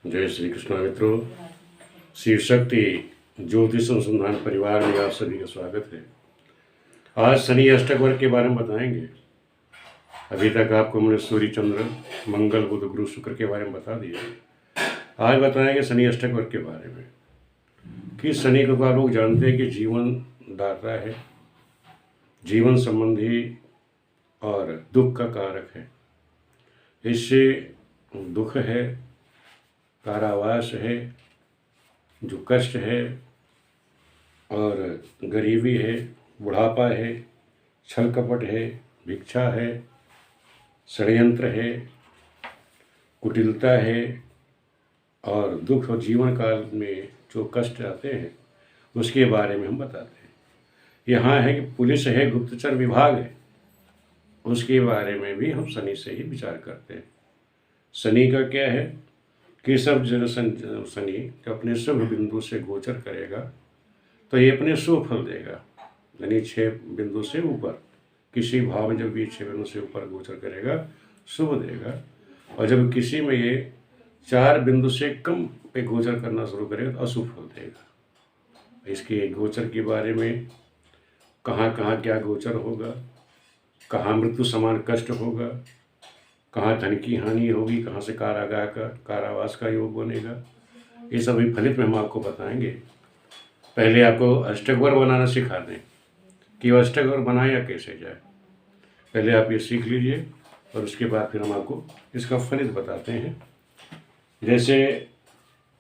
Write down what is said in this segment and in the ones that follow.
जय श्री कृष्ण मित्रों। शिव शक्ति ज्योतिष अनुसंधान परिवार में आप सभी का स्वागत है। आज शनि अष्टक वर्ग के बारे में बताएंगे। अभी तक आपको मैंने सूर्य चंद्र मंगल बुध गुरु शुक्र के बारे में बता दिया। आज बताएंगे शनि अष्टक वर्ग के बारे में कि शनि को आप लोग जानते हैं कि जीवन दाता है, जीवन संबंधी और दुख का कारक है। इससे दुख है, कारावास है, जो कष्ट है और गरीबी है, बुढ़ापा है, छल कपट है, भिक्षा है, षड्यंत्र है, कुटिलता है और दुख और जीवन काल में जो कष्ट आते हैं उसके बारे में हम बताते हैं। यहाँ है कि पुलिस है, गुप्तचर विभाग है, उसके बारे में भी हम शनि से ही विचार करते हैं। शनि का क्या है कि सब शनि जब अपने शुभ बिंदु से गोचर करेगा तो ये अपने शुभ फल देगा। यानी 6 बिंदु से ऊपर किसी भाव में जब ये 6 बिंदु से ऊपर गोचर करेगा शुभ देगा, और जब किसी में ये 4 बिंदु से कम पे गोचर करना शुरू करेगा तो अशुभ फल देगा। इसके गोचर के बारे में कहाँ कहाँ क्या गोचर होगा, कहाँ मृत्यु समान कष्ट होगा, कहाँ धन की हानि होगी, कहाँ से कारागाह का कारावास का योग बनेगा, ये सभी फलित में हम आपको बताएंगे। पहले आपको अष्टक वर्ग बनाना सिखा दें कि वो अष्टक वर्ग बनाया कैसे जाए। पहले आप ये सीख लीजिए और उसके बाद फिर हम आपको इसका फलित बताते हैं। जैसे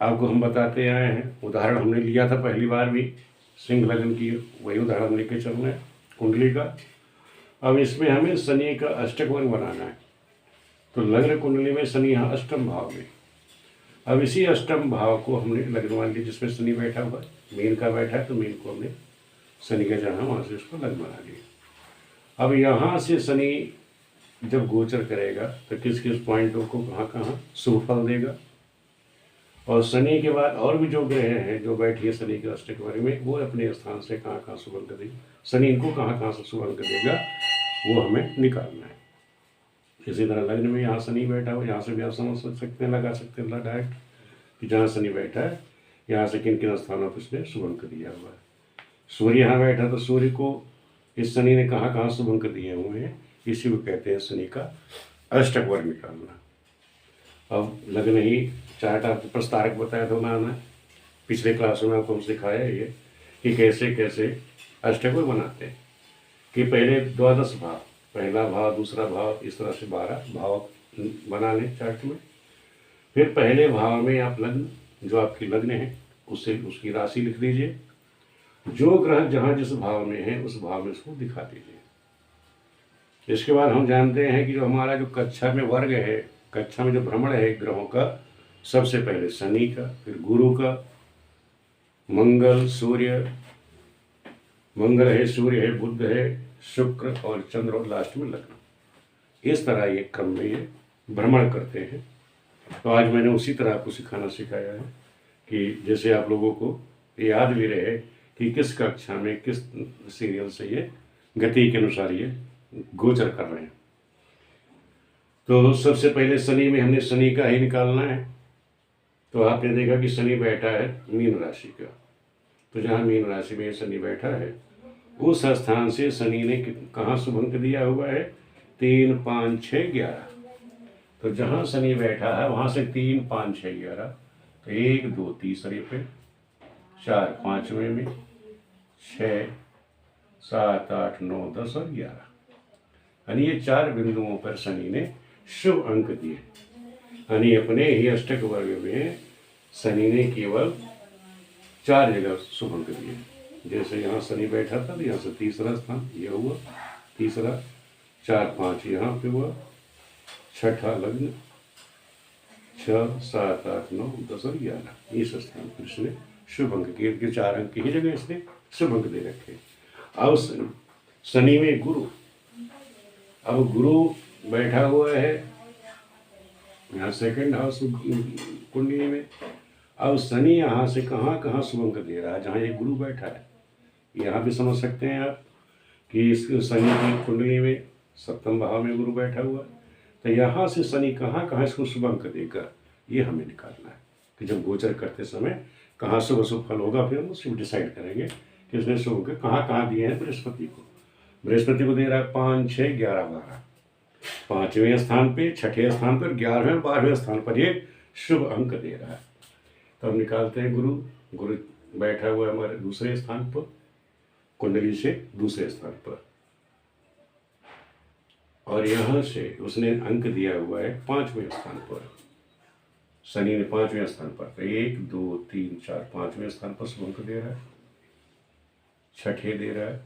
आपको हम बताते आए हैं, उदाहरण हमने लिया था पहली बार भी सिंह लग्न की, वही उदाहरण लेके चलना है कुंडली का। अब इसमें हमें शनि का अष्टक वर्ग बनाना है। तो लग्न कुंडली में शनि यहाँ अष्टम भाव में। अब इसी अष्टम भाव को हमने लग्न मान लिया जिसमें शनि बैठा हुआ है, मीन का बैठा है, तो मीन को हमने शनि का जहाँ वहाँ से उसको लग्न बना लिया। अब यहाँ से शनि जब गोचर करेगा तो किस किस पॉइंटों को कहाँ कहाँ शुभ फल देगा, और शनि के बाद और भी जो ग्रह हैं जो बैठिए शनि के अष्टक वर्ग में, वो अपने स्थान से कहाँ कहाँ शुभ अंक देगा, शनि इनको कहाँ कहाँ से शुभ अंक देगा वो हमें निकालना है। इसी तरह लग्न में यहाँ शनि बैठा हुआ, यहाँ से भी आप समझ सकते हैं, लगा सकते हैं डायरेक्ट कि जहाँ शनि बैठा है यहाँ से किन किन स्थानों पर उसने शुभ अंक दिया हुआ है। सूर्य यहाँ बैठा तो सूर्य को इस शनि ने कहाँ कहाँ शुभ अंक दिए हुए हैं, इसी को कहते हैं शनि का अष्टक वर्ग निकालना। अब लग्न ही चार्ट आपको प्रस्तारक बताया था बनाना, पिछले क्लास में आपको हम सिखाया ये कि कैसे कैसे अष्टक वर्ग बनाते हैं। कि पहले 12 भाव, पहला भाव, दूसरा भाव, इस तरह से 12 भाव बना लें चार्ट में। फिर पहले भाव में आप लग्न, जो आपकी लग्न है उससे उसकी राशि लिख दीजिए, जो ग्रह जहाँ जिस भाव में है उस भाव में उसको दिखा दीजिए। इसके बाद हम जानते हैं कि जो हमारा जो कक्षा में वर्ग है, कक्षा में जो भ्रमण है ग्रहों का, सबसे पहले शनि का, फिर गुरु का, मंगल, सूर्य, मंगल है, सूर्य है, बुध है, शुक्र और चंद्र और लास्ट में लग्न। इस तरह ये क्रम में ये भ्रमण करते हैं। तो आज मैंने उसी तरह आपको सिखाया है कि जैसे आप लोगों को याद भी रहे कि किस कक्षा में किस सीरियल से ये गति के अनुसार ये गोचर कर रहे हैं। तो सबसे पहले शनि में हमने शनि का ही निकालना है। तो आपने देखा कि शनि बैठा है मीन राशि का, तो जहाँ मीन राशि में शनि बैठा है उस स्थान से शनि ने कहाँ शुभ अंक दिया हुआ है, 3, 5, 6, 11। तो जहाँ शनि बैठा है वहाँ से 3, 5, 6, 11, तो 1, 2 तीसरे पे, 4 पाँचवें में, 6, 7, 8, 9, 10 और 11, यानी ये 4 बिंदुओं पर शनि ने शुभ अंक दिए। यानी अपने ही अष्टक वर्ग में शनि ने केवल 4 जगह शुभ अंक दिए। जैसे यहाँ शनि बैठा था तो यहाँ से तीसरा स्थान ये हुआ, तीसरा, 4, 5 यहाँ पे हुआ, छठा लग्न, 6, 7, 8, 9, 10 और 11 इस स्थान पर इसने शुभ अंक के 4 अंक की जगह इसने शुभ अंक दे रखे। अब शनि में गुरु, अब गुरु बैठा हुआ है यहाँ सेकंड हाउस कुंडली में। अब शनि यहाँ से कहाँ कहाँ शुभ अंक दे रहा है, जहाँ ये गुरु बैठा है यहाँ भी समझ सकते हैं आप कि इस शनि की कुंडली में 7वें भाव में गुरु बैठा हुआ है। तो यहाँ से शनि कहाँ कहाँ इसको शुभ अंक देगा ये हमें निकालना है। कि जब गोचर करते समय कहाँ शुभ अशुभ फल होगा, फिर हम उसको डिसाइड करेंगे कि उसने शुभ के कहाँ कहाँ दिए हैं बृहस्पति को। बृहस्पति को दे रहा है 5, 6, 11, 12, 5वें स्थान पे, 6ठे स्थान पर, 11वें और 12वें स्थान पर ये शुभ अंक दे रहा है। तो हम निकालते हैं गुरु। गुरु बैठा हुआ है हमारे दूसरे स्थान पर, कुंडली से दूसरे स्थान पर, और यहाँ से उसने अंक दिया हुआ है 5वें स्थान पर। शनि ने 5वें स्थान पर, तो 1, 2, 3, 4, 5वें स्थान पर शुभ अंक दे रहा है। 6ठे दे रहा है,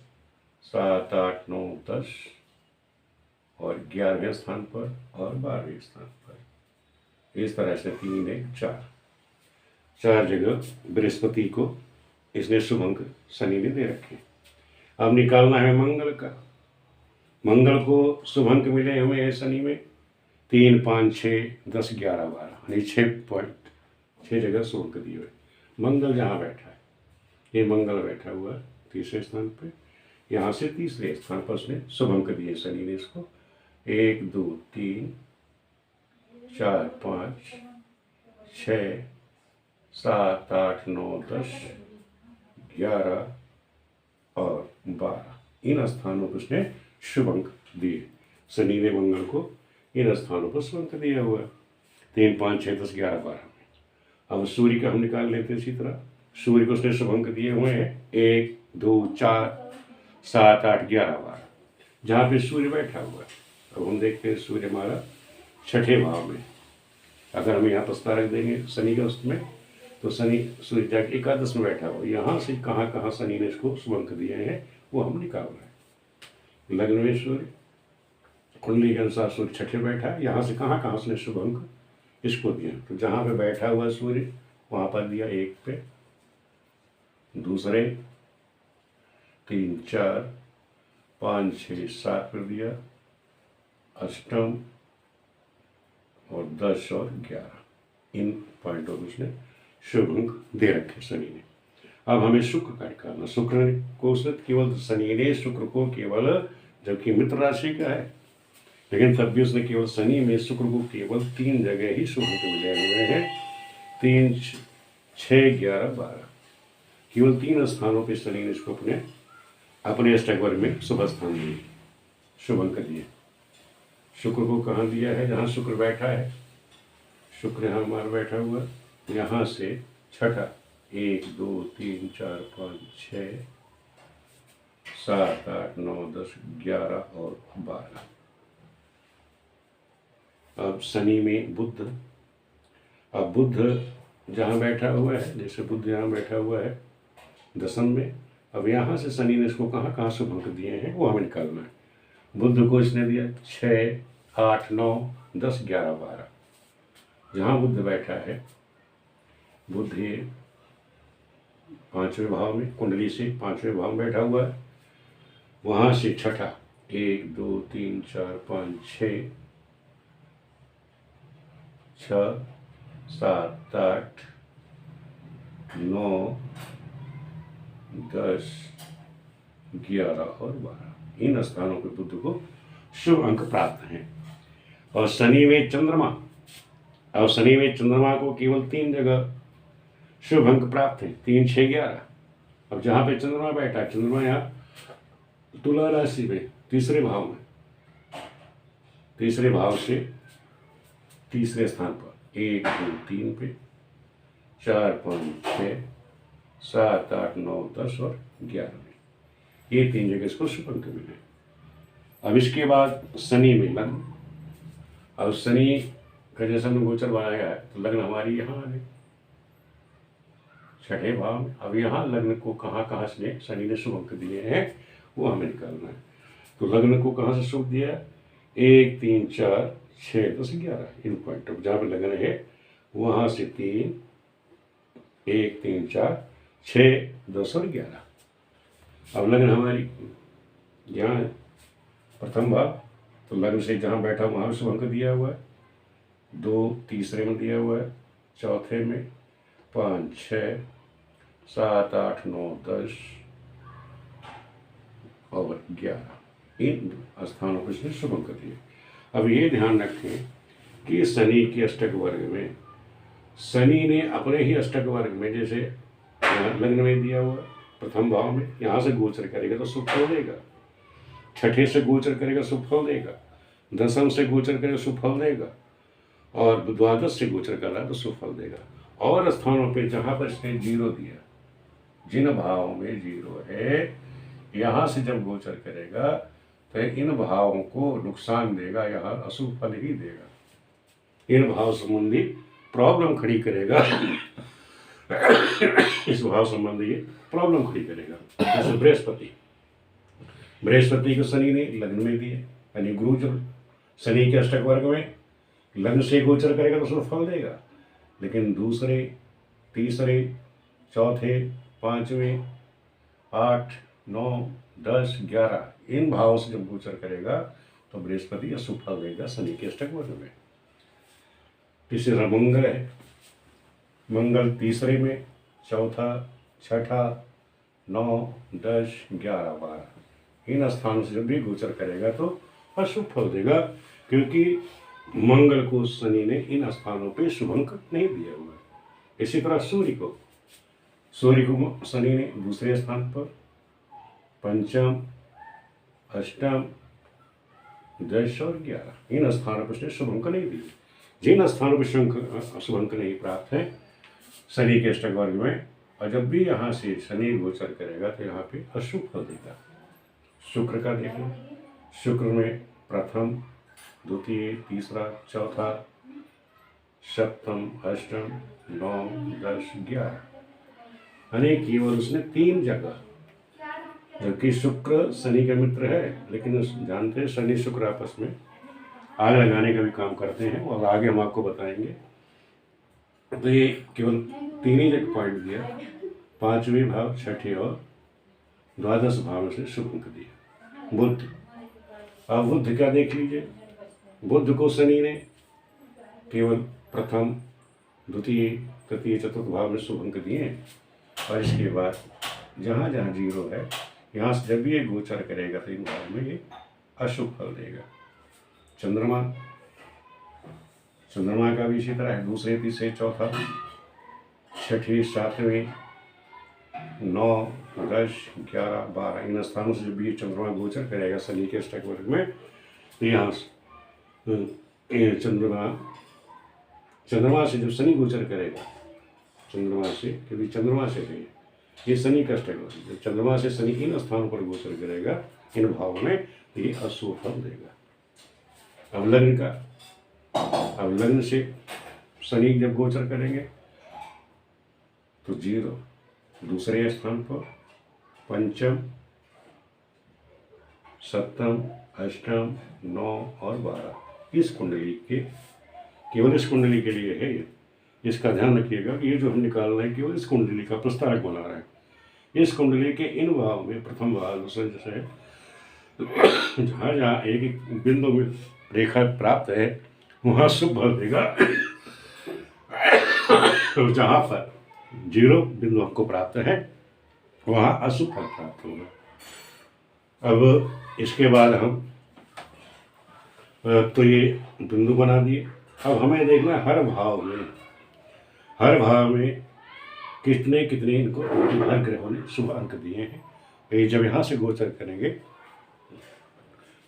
7, 8, 9, 10 और 11वें स्थान पर और 12वें स्थान पर। इस तरह से 3, 1, 4 जगह बृहस्पति को इसने शुभ अंक शनि ने दे रखे। अब निकालना है मंगल का। मंगल को शुभ अंक मिले हमें शनि में 3, 5, 6, 10, 11, 12, यानी 6 जगह शुभ अंक दिए हुए। मंगल जहाँ बैठा है, ये मंगल बैठा हुआ है तीसरे स्थान पे, यहाँ से तीसरे स्थान पर उसने शुभ अंक दिए शनि ने इसको 1, 2, 3, 4, 5, 6, 7, 8, 9, 10, 11 और 12। इन स्थानों पर उसने शुभ अंक दिए। शनि ने मंगल को इन स्थानों पर शुभ अंक दिया हुआ है 3, 5, 6, 10, 11, 12 में। अब सूर्य का हम निकाल लेते हैं इसी तरह। सूर्य को उसने शुभ अंक दिए हुए हैं 1, 2, 4, 7, 8, 11, 12, जहाँ पे सूर्य बैठा हुआ है। अब हम देखते हैं सूर्य हमारा 6ठे भाव में। अगर हम यहाँ प्रस्ताव रख देंगे शनि के उस में, तो शनि सूर्य जाके एकादश में बैठा हुआ, यहाँ से कहाँ कहाँ शनि ने इसको शुभ अंक दिए हैं वो हम निकाल रहे हैं। लग्न में सूर्य, कुंडली के अनुसार सूर्य 6ठे बैठा है, यहाँ से कहाँ कहाँ उसने शुभ अंक इसको दिए। तो जहाँ पे बैठा हुआ सूर्य वहाँ पर दिया 1 पे, दूसरे 3, 4, 5, 6, 7 पर दिया, अष्टम और 10 और 11, इन पॉइंटों में उसने शुभ अंक दे रखे शनि ने। अब हमें शुक्र का निकालना। शुक्र को केवल शनि ने शुक्र को केवल, जबकि मित्र राशि का है, लेकिन तब भी उसने केवल शनि में शुक्र को केवल 3 जगह ही शुभ अंक मिले हुए हैं 3, 6, 11, 12। केवल 3 स्थानों पर शनि ने इसको अपने अष्टक वर्ग में शुभ स्थान दिए, शुभ अंक दिए। शुक्र को कहाँ दिया है? जहाँ शुक्र बैठा है, शुक्र यहाँ हमारा बैठा हुआ, यहाँ से 6ठा 1, 2, 3, 4, 5, 6, 7, 8, 9, 10, 11 और 12। अब शनि में बुध। अब बुध जहाँ बैठा हुआ है, जैसे बुध यहाँ बैठा हुआ है दशम में, अब यहाँ से शनि ने इसको कहाँ कहाँ शुभ अंक दिए हैं वो हमें निकालना है। बुध को इसने दिया 6, 8, 9, 10, 11, 12। जहाँ बुध बैठा है, बुध ये 5वें भाव में, कुंडली से 5वें भाव में बैठा हुआ है, वहाँ से 6ठा 1, 2, 3, 4, 5, 6, 7, 8, 9, 10, 11 और 12। इन स्थानों पर बुध को शुभ अंक प्राप्त हैं। और शनि में चंद्रमा, और शनि में चंद्रमा को केवल 3 जगह शुभ अंक प्राप्त हैं 3, 6, 11। अब जहाँ पे चंद्रमा बैठा है, चंद्रमा यहाँ तुला राशि में तीसरे भाव में, तीसरे भाव से तीसरे स्थान पर 1, 2, 3 पे, 4, 5, 6, 7, 8, 9, 10 और 11 में, ये 3 जगह इसको शुभ अंक मिले। अब इसके बाद शनि में लग्न। अब शनि का जैसे हमने गोचर बनाया है, तो लग्न हमारी यहाँ आ गई 6ठे भाव में। अब यहाँ लग्न को कहाँ कहाँ से शनि ने शुभ अंक दिए हैं वो हमें निकालना है। तो लग्न को कहाँ से शुभ दिया? 1, 3, 4, 6, 10, 11। इन पॉइंट जहाँ पर लग्न है वहाँ से 3, 1, 3, 4, 6, 10 और 11। अब लग्न हमारी यहाँ है प्रथम भाव, तो लग्न से जहाँ बैठा वहाँ शुभ अंक दिया हुआ है, 2 तीसरे में दिया हुआ है, चौथे में 5, 6, 7, 8, 9, 10 और 11। इन स्थानों पर इसने शुभ अंक दिए। अब ये ध्यान रखें कि शनि के अष्टक वर्ग में शनि ने अपने ही अष्टक वर्ग में, जैसे यहाँ लग्न में दिया हुआ प्रथम भाव में, यहाँ से गोचर करेगा तो शुभ फल देगा, छठे से गोचर करेगा शुभ फल देगा, दशम से गोचर करेगा शुभ फल देगा, और द्वादश से गोचर कर रहा है तो शुभ फल देगा। और स्थानों पे जहाँ पर इसने जीरो दिया, जिन भावों में जीरो है, यहाँ से जब गोचर करेगा तो इन भावों को नुकसान देगा, यहाँ अशुभ फल ही देगा, इन भाव संबंधी प्रॉब्लम खड़ी करेगा। इस भाव संबंधी प्रॉब्लम खड़ी करेगा। जैसे बृहस्पति को शनि ने लग्न में दिए, यानी गुरु जब शनि के अष्टक वर्ग में लग्न से गोचर करेगा तो शुभ फल देगा, लेकिन दूसरे, तीसरे, चौथे, पांचवें, 8, 9, 10, 11 इन भावों से जब गोचर करेगा तो बृहस्पति अशुभ फल देगा शनि के अष्टक वर्ग में। तीसरा मंगल है, मंगल तीसरे में, चौथा, छठा, 9, 10, 11, 12 इन स्थानों से जब भी गोचर करेगा तो अशुभ फल देगा, क्योंकि मंगल को शनि ने इन स्थानों पे शुभ अंक नहीं दिया हुआ है। इसी तरह सूर्य को शनि ने दूसरे स्थान पर, पंचम, अष्टम, 10 और 11 इन स्थानों पर उसने शुभ अंक नहीं दिए। जिन स्थानों पर शुभ अंक नहीं प्राप्त है शनि के अष्टक वर्ग में, और जब भी यहाँ से शनि गोचर करेगा तो यहाँ पे अशुभ फल देगा। शुक्र का देखना, शुक्र में प्रथम, द्वितीय, तीसरा, चौथा, सप्तम, अष्टम, 9, 10, 11 यानी केवल उसने 3 जगह, जबकि शुक्र शनि का मित्र है, लेकिन जानते हैं शनि शुक्र आपस में आग लगाने का भी काम करते हैं, और आगे हम आपको बताएंगे। तो ये केवल 3 ही जगह पॉइंट दिया, 5वें भाव, छठे और द्वादश भाव से शुभ अंक दिया। बुध, अब बुध क्या देख लीजिए, बुध को शनि ने केवल प्रथम, द्वितीय, तृतीय, चतुर्थ भाव में शुभ अंक दिए, और इसके बाद जहाँ जहाँ जीरो है यहाँ से जब ये गोचर करेगा तो इन भाव में ये अशुभ फल देगा। चंद्रमा का भी इसी तरह है, दूसरे, तीसरे, चौथा, छठे, सातवें, 9, 10, 11, 12 इन स्थानों से जब ये चंद्रमा गोचर करेगा शनि के अष्टक वर्ग में, तो यहाँ चंद्रमा से जब शनि गोचर करेगा, चंद्रमा से, क्योंकि चंद्रमा से है ये शनि का अष्टक वर्ग, जब चंद्रमा से शनि इन स्थानों पर गोचर करेगा इन भावों में, तो ये अशुभ फल देगा। अब लग्न से शनि जब गोचर करेंगे तो जीरो, दूसरे स्थान पर पंचम, सप्तम, अष्टम, 9 और 12 इस कुंडली के, केवल इस कुंडली के लिए है ये, इसका ध्यान रखिएगा कि ये जो हम निकाल रहे हैं केवल इस कुंडली का प्रस्तावक बना रहा है। इस कुंडली के इन भाव में प्रथम भाव जैसे है, जहाँ जहाँ एक एक बिंदु में रेखा प्राप्त है वहाँ शुभ फल देगा, तो जहाँ पर जीरो बिंदु आपको प्राप्त है वहाँ अशुभ फल प्राप्त होगा। अब इसके बाद हम तो ये बिंदु बना दिए। अब हमें देखना हर भाव में कितने कितने इनको हर ग्रहों ने शुभ अंक दिए हैं। ये जब यहाँ से गोचर करेंगे,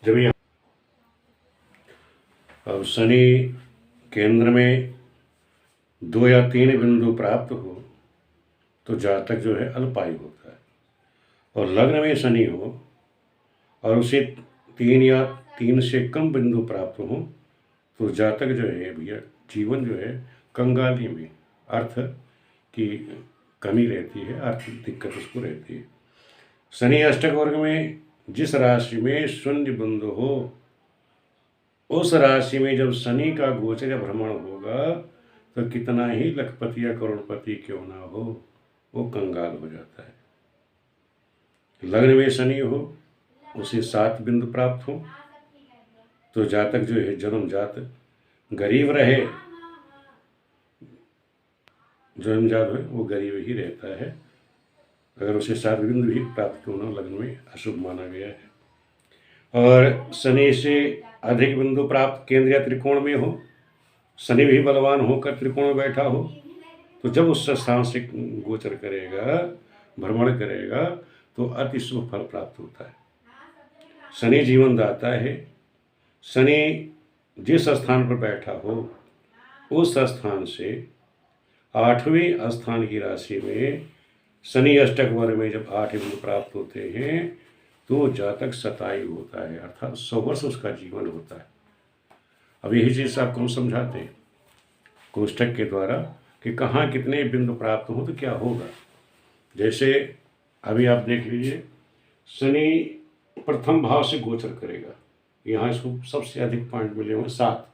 जब यहाँ अब शनि केंद्र में 2 या 3 बिंदु प्राप्त हो तो जातक जो है अल्पायु होता है, और लग्न में शनि हो और उसे 3 या 3 से कम बिंदु प्राप्त हो तो जातक जो है भैया जीवन जो है कंगाली में, अर्थ की कमी रहती है, आर्थिक दिक्कत उसको रहती है। शनि अष्टक वर्ग में जिस राशि में शून्य बिंदु हो उस राशि में जब शनि का गोचर या भ्रमण होगा तो कितना ही लखपति या करोड़पति क्यों ना हो वो कंगाल हो जाता है। लग्न में शनि हो, उसे 7 बिंदु प्राप्त हो तो जातक जो है जन्मजात गरीब रहे, जन्मजात है वो गरीब ही रहता है। अगर उसे 7 बिंदु भी प्राप्त क्यों ना, लग्न में अशुभ माना गया है। और शनि से अधिक बिंदु प्राप्त केंद्र या त्रिकोण में हो शनि भी बलवान होकर त्रिकोण में बैठा हो तो जब उस स्थान से गोचर करेगा, भ्रमण करेगा, तो अति शुभ फल प्राप्त होता है। शनि जीवन दाता है। शनि जिस स्थान पर बैठा हो उस स्थान से 8वें स्थान की राशि में शनि अष्टक वर्ग में जब 8 बिंदु प्राप्त होते हैं तो जातक शतायु होता है, अर्थात 100 वर्ष उसका जीवन होता है। अब यही चीज़ आपको हम समझाते हैं कोष्ठक के द्वारा कि कहाँ कितने बिंदु प्राप्त हो तो क्या होगा। जैसे अभी आप देख लीजिए, शनि प्रथम भाव से गोचर करेगा, यहाँ इसको सबसे अधिक पॉइंट मिले हुए 7।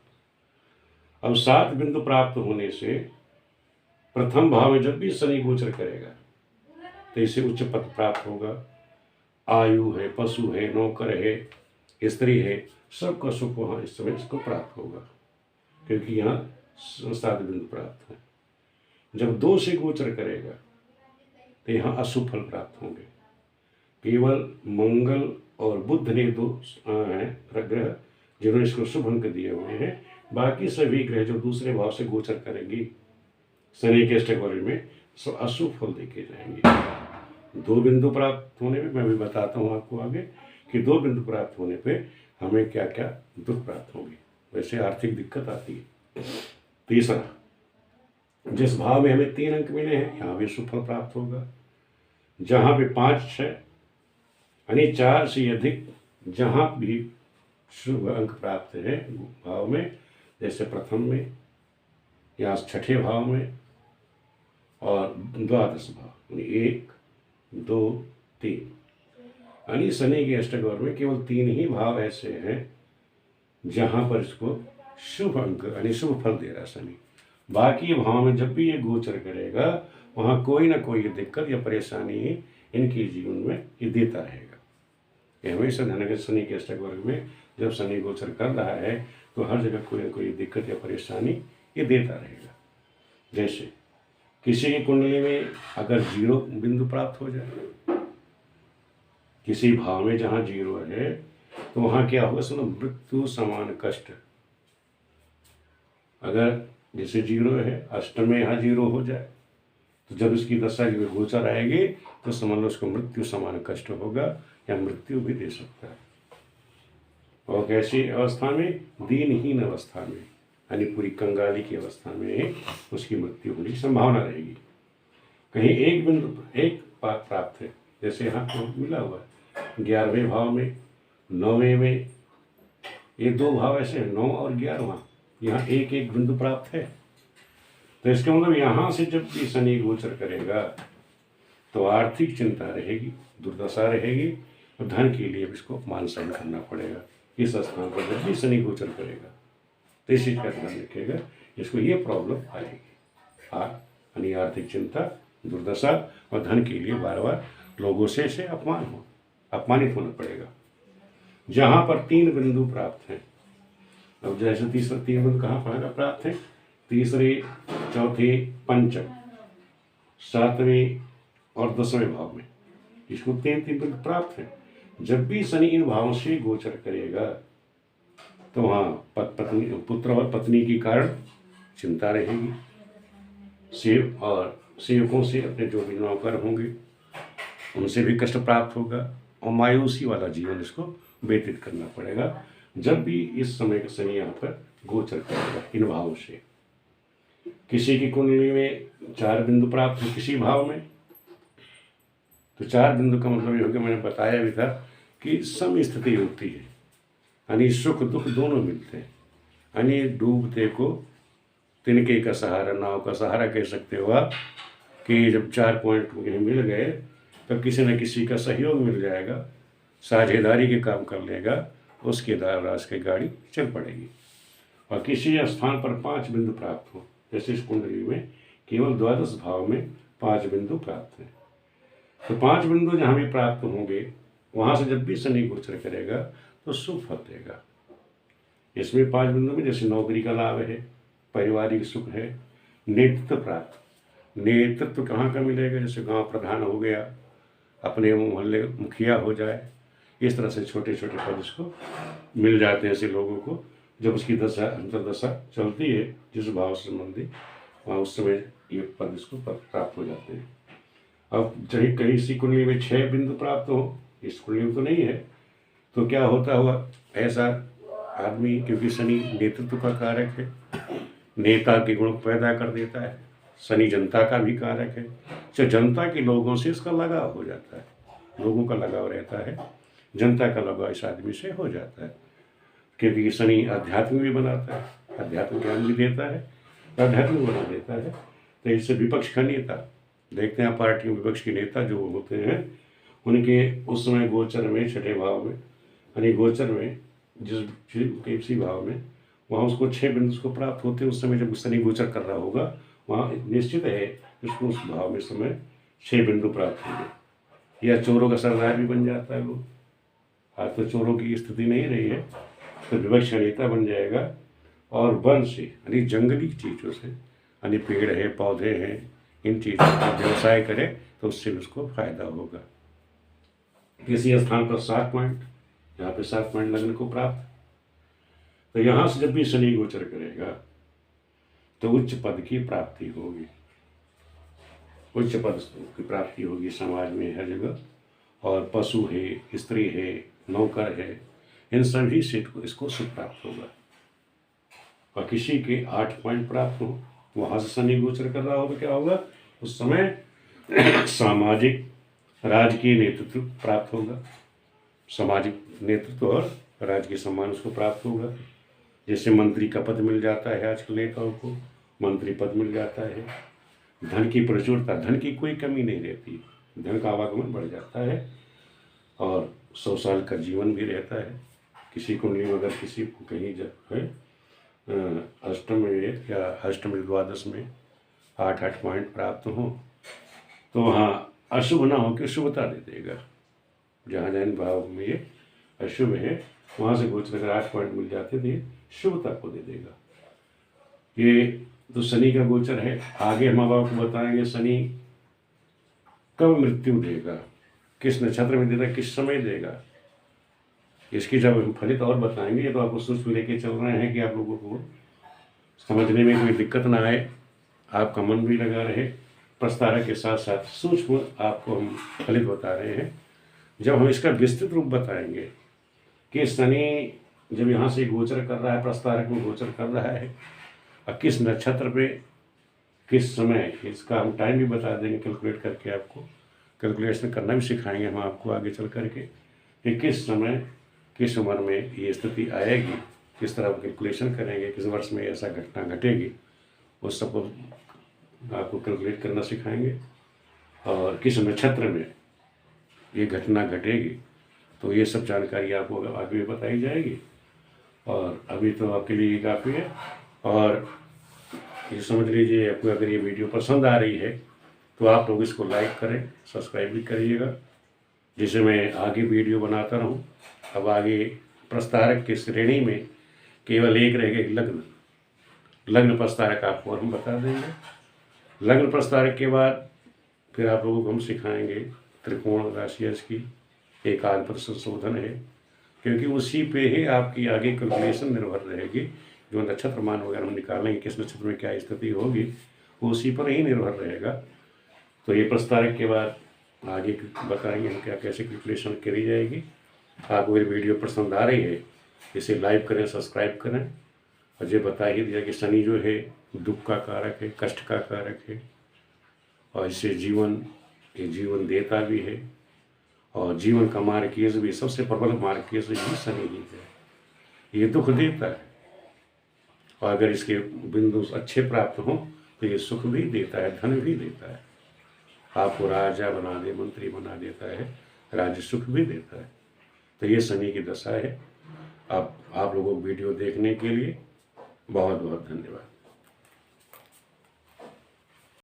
अब 7 बिंदु प्राप्त होने से प्रथम भाव में जब भी शनि गोचर करेगा तो इसे उच्च पद प्राप्त होगा। आयु है, पशु है, नौकर है, स्त्री है, सबका सुख वहाँ इस समय इसको प्राप्त होगा, क्योंकि यहाँ 7 बिंदु प्राप्त है। जब 2 से गोचर करेगा तो यहाँ अशुभ फल प्राप्त होंगे। केवल मंगल और बुध ने 2 हैं ग्रह जिन्होंने इसको शुभ अंक दिए हुए हैं। बाकी सभी ग्रह जो दूसरे भाव से गोचर करेंगी शनि के अष्टक वर्ग में सो अशुभ फल देके जाएंगे। 2 बिंदु प्राप्त होने पे मैं भी बताता हूँ आपको आगे कि 2 बिंदु प्राप्त होने पे हमें क्या क्या दुख प्राप्त होंगे। वैसे आर्थिक दिक्कत आती है। तीसरा, जिस भाव में हमें 3 अंक मिले हैं यहाँ भी शुभ फल प्राप्त होगा। जहाँ पे 5 है यानी 4 से अधिक जहाँ भी शुभ अंक प्राप्त है भाव में, जैसे प्रथम में या 6ठे भाव में और द्वादश भाव 1, 2, 3, यानी शनि के अष्टक वर्ग में केवल 3 ही भाव ऐसे हैं जहाँ पर इसको शुभ अंक यानी शुभ फल दे रहा है शनि। बाकी भाव में जब भी ये गोचर करेगा वहाँ कोई ना कोई दिक्कत या परेशानी इनके जीवन में ये देता रहेगा। ये हमेशा ध्यान रखें, शनि के अष्टक वर्ग में जब शनि गोचर कर रहा है तो हर जगह कोई ना कोई दिक्कत या परेशानी ये देता रहेगा। जैसे किसी की कुंडली में अगर 0 बिंदु प्राप्त हो जाए, किसी भाव में जहाँ 0 है तो वहाँ क्या होगा, सुनो, मृत्यु समान कष्ट। अगर जैसे 0 है, अष्टम में यहाँ 0 हो जाए तो जब इसकी दशा में गोचर आएगी तो समझ लो उसको मृत्यु समान कष्ट होगा या मृत्यु भी दे सकता है। और कैसी अवस्था में, दीनहीन अवस्था में, यानी पूरी कंगाली की अवस्था में उसकी मृत्यु होने की संभावना रहेगी। कहीं 1 बिंदु एक पाक प्राप्त है, जैसे यहाँ तो मिला हुआ है 11वें भाव में, 9वें में, ये 2 भाव ऐसे हैं 9 और 11वां, यहाँ 1 बिंदु प्राप्त है। तो इसका मतलब यहाँ से जब भी शनि गोचर करेगा तो आर्थिक चिंता रहेगी, दुर्दशा रहेगी और धन के लिए इसको अपमान सहन करना पड़ेगा। इस स्थान पर जब भी शनि गोचर करेगा तो इस चीज का ध्यान रखिएगा, इसको ये प्रॉब्लम आएगी। यानी आर्थिक चिंता, दुर्दशा और धन के लिए बार बार लोगों से अपमानित होना पड़ेगा। जहाँ पर 3 बिंदु प्राप्त हैं, अब जैसे तीसरा 3 बिंदु कहाँ पर प्राप्त है, तीसरे, चौथे, पंचम, 7वें और 10वें भाव में इसको 3 बिंदु प्राप्त है। जब भी शनि इन भावों से गोचर करेगा तो वहाँ पुत्र और पत्नी के कारण चिंता रहेगी। सेवकों से अपने जो भी नौकर होंगे उनसे भी कष्ट प्राप्त होगा और मायूसी वाला जीवन इसको व्यतीत करना पड़ेगा जब भी इस समय का शनि यहाँ पर गोचर करेगा इन भावों से। किसी की कुंडली में 4 बिंदु प्राप्त हो किसी भाव में, तो 4 बिंदु का मतलब ये हो गया, मैंने बताया भी था कि सम स्थिति होती है, यानी सुख दुख दोनों मिलते हैं। यानी डूबते को तिनके का सहारा, नाव का सहारा कह सकते हो आप, कि जब 4 पॉइंट मिल गए तो किसी न किसी का सहयोग मिल जाएगा, साझेदारी के काम कर लेगा, उसके रास की गाड़ी चल पड़ेगी। और किसी स्थान पर 5 बिंदु प्राप्त हो, जैसे इस कुंडली में केवल द्वादश भाव में 5 बिंदु प्राप्त हैं, तो 5 बिंदु जहाँ भी प्राप्त होंगे वहाँ से जब भी शनि गोचर करेगा तो शुभ फल देगा। इसमें 5 बिंदु में जैसे नौकरी का लाभ है, पारिवारिक सुख है, नेतृत्व प्राप्त। नेतृत्व कहाँ का मिलेगा, जैसे गांव प्रधान हो गया, अपने मोहल्ले मुखिया हो जाए, इस तरह से छोटे छोटे पद इसको मिल जाते हैं ऐसे लोगों को, जब उसकी दशा अंतरदशा चलती है जिस भाव से संबंधित, वहाँ उस समय ये पद इसको प्राप्त हो जाते हैं। अब चाहे कहीं इसी कुंडली में 6 बिंदु प्राप्त हो, इस कुंडली में तो नहीं है, तो क्या होता हुआ ऐसा आदमी, क्योंकि शनि नेतृत्व का कारक है, नेता के गुण पैदा कर देता है, शनि जनता का भी कारक है, तो जनता के लोगों से इसका लगाव हो जाता है, लोगों का लगाव रहता है, जनता का लगाव इस आदमी से हो जाता है, क्योंकि शनि अध्यात्म भी बनाता है, अध्यात्म ज्ञान भी देता है, आध्यात्म बना देता है। तो इससे विपक्ष का नेता देखते हैं, पार्टी विपक्ष के नेता जो होते हैं उनके उस समय गोचर में 6ठे भाव में, यानी गोचर में किसी भाव में, वहाँ उसको 6 बिंदु उसको प्राप्त होते हैं। उस समय जब शनि गोचर कर रहा होगा वहाँ निश्चित है उसको उस भाव में समय 6 बिंदु प्राप्त होंगे। या चोरों का सरदार भी बन जाता है वो। आज तो चोरों की स्थिति नहीं रही है, तो विपक्ष का नेता बन जाएगा। और वन से यानी जंगली चीज़ों से, यानी पेड़ है, पौधे हैं, इन चीज़ों का व्यवसाय करे तो उससे भी उसको फायदा होगा। किसी स्थान पर 7 पॉइंट, यहाँ पे 7 पॉइंट लग्न को प्राप्त, तो यहाँ से जब भी शनि गोचर करेगा तो उच्च पद की प्राप्ति होगी, उच्च पद की प्राप्ति होगी समाज में हर जगह। और पशु है, स्त्री है, नौकर है, इन सभी से इसको सुख प्राप्त होगा। और किसी के 8 पॉइंट प्राप्त हो, वहाँ से शनि गोचर कर रहा हो तो क्या होगा, उस समय सामाजिक राजकीय नेतृत्व प्राप्त होगा, सामाजिक नेतृत्व और राजकीय सम्मान उसको प्राप्त होगा। जैसे मंत्री का पद मिल जाता है, आजकल नेताओं को मंत्री पद मिल जाता है। धन की प्रचुरता, धन की कोई कमी नहीं रहती, धन का आवागमन बढ़ जाता है और 100 साल का जीवन भी रहता है। किसी कुंडली में अगर किसी को कहीं जब है अष्टम में या अष्टम द्वादश में 8 पॉइंट प्राप्त हो तो वहाँ अशुभ ना हो के शुभता दे देगा। जहाँ जैन भाव में ये अशुभ है वहाँ से गोचर अगर 8 पॉइंट मिल जाते थे शुभता को दे देगा। ये तो शनि का गोचर है। आगे हम आपको बताएंगे शनि कब मृत्यु देगा, किस नक्षत्र में देगा, किस समय देगा, इसकी जब हम फलित और बताएंगे तो आपको सूक्ष्म लेके चल रहे हैं कि आप लोगों को समझने में कोई दिक्कत ना आए, आपका मन भी लगा रहे। प्रस्तारक के साथ साथ सूक्ष्म आपको हम फलित बता रहे हैं। जब हम इसका विस्तृत रूप बताएंगे कि शनि जब यहाँ से गोचर कर रहा है, प्रस्तारक में गोचर कर रहा है और किस नक्षत्र पे किस समय, इसका हम टाइम भी बता देंगे कैलकुलेट करके, आपको कैलकुलेशन करना भी सिखाएंगे हम आपको आगे चल करके कि किस समय किस उम्र में ये स्थिति आएगी, किस तरह कैलकुलेशन करेंगे, किस वर्ष में ऐसा घटना घटेगी, उस सबको आपको कैलकुलेट करना सिखाएंगे। और किस नक्षत्र में ये घटना घटेगी, तो ये सब जानकारी आपको आगे भी बताई जाएगी। और अभी तो आपके लिए ये काफ़ी है। और ये समझ लीजिए, आपको अगर ये वीडियो पसंद आ रही है तो आप लोग इसको लाइक करें, सब्सक्राइब भी करिएगा, जिससे मैं आगे वीडियो बनाता रहूं। अब आगे प्रस्तारक की श्रेणी में केवल एक रह गई लग्न, लग्न प्रस्तारक आपको हम बता देंगे। लग्न प्रस्तारक के बाद फिर आप लोगों को हम सिखाएंगे त्रिकोण राशि की एकांतर संशोधन है, क्योंकि उसी पे ही आपकी आगे कैलकुलेशन निर्भर रहेगी। जो नक्षत्र मान वगैरह हम निकालेंगे, किस नक्षत्र में क्या स्थिति होगी, वो उसी पर ही निर्भर रहेगा। तो ये प्रस्तारक के बाद आगे बताएंगे हम क्या कैसे कैलकुलेशन करी जाएगी। आपको मेरी वीडियो पसंद आ रही है इसे लाइक करें, सब्सक्राइब करें। और ये बता ही दिया कि शनि जो है दुख का कारक है, कष्ट का कारक है, और इससे ये जीवन देता भी है। और जीवन का मार्गकेश भी, सबसे प्रबल मार्गकेश भी शनि ही है, ये दुख देता है। और अगर इसके बिंदु अच्छे प्राप्त हों तो ये सुख भी देता है, धन भी देता है, आपको राजा बना दे, मंत्री बना देता है, राज्य सुख भी देता है। तो ये शनि की दशा है। आप लोगों को वीडियो देखने के लिए बहुत बहुत धन्यवाद।